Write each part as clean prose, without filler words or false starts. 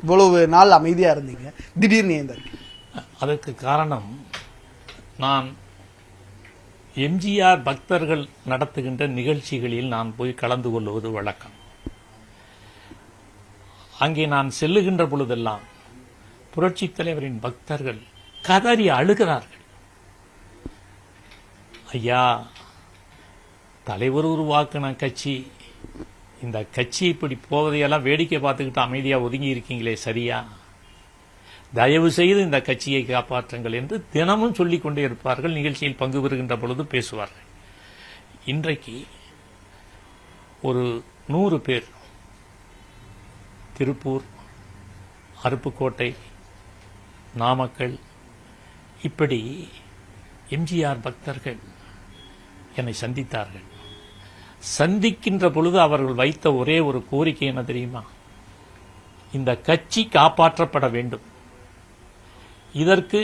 இவ்வளவு நாள் அமைதியா இருந்தீங்க, திடீர்னு ஏன்? அதற்கு காரணம், நான் எம்ஜிஆர் பக்தர்கள் நடத்துகின்ற நிகழ்ச்சிகளில் நான் போய் கலந்து கொள்வது வழக்கம். அங்கே நான் செல்லுகின்ற பொழுதெல்லாம் புரட்சித் தலைவரின் பக்தர்கள் கதறி அழுகிறார்கள். ஐயா, தலைவர் உருவாக்கின கட்சி, இந்த கட்சி இப்படி போவதையெல்லாம் வேடிக்கை பார்த்துக்கிட்டு அமைதியா ஒதுங்கி இருக்கீங்களே, சரியா? தயவு செய்து இந்த கட்சியை காப்பாற்றுங்கள் என்று தினமும் சொல்லிக் கொண்டே இருப்பார்கள். நிகழ்ச்சியில் பங்கு பெறுகின்ற பொழுது பேசுவார்கள். இன்றைக்கு ஒரு 100 பேர் திருப்பூர், அருப்புக்கோட்டை, நாமக்கல், இப்படி எம்ஜிஆர் பக்தர்கள் என்னை சந்தித்தார்கள். சந்திக்கின்ற பொழுது அவர்கள் வைத்த ஒரே ஒரு கோரிக்கை என்ன தெரியுமா? இந்த கட்சி காப்பாற்றப்பட வேண்டும், இதற்கு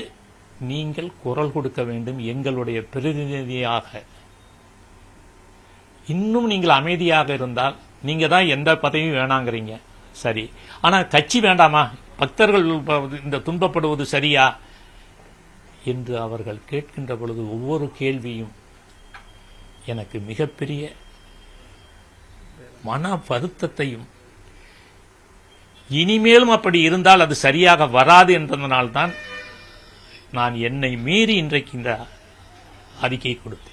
நீங்கள் குரல் கொடுக்க வேண்டும், எங்களுடைய பிரதிநிதியாக. இன்னும் நீங்கள் அமைதியாக இருந்தால், நீங்க தான் எந்த பதவியும் வேணாங்கிறீங்க, சரி, ஆனா கட்சி வேண்டாமா? பக்தர்கள் இந்த துன்பப்படுவது சரியா என்று அவர்கள் கேட்கின்ற பொழுது ஒவ்வொரு கேள்வியும் எனக்கு மிகப்பெரிய மன வருத்தத்தையும், இனிமேலும் அப்படி இருந்தால் அது சரியாக வராது என்பதனால்தான் நான் என்னை மீறி இன்றைக்கு இந்த அறிக்கையை கொடுத்தேன்.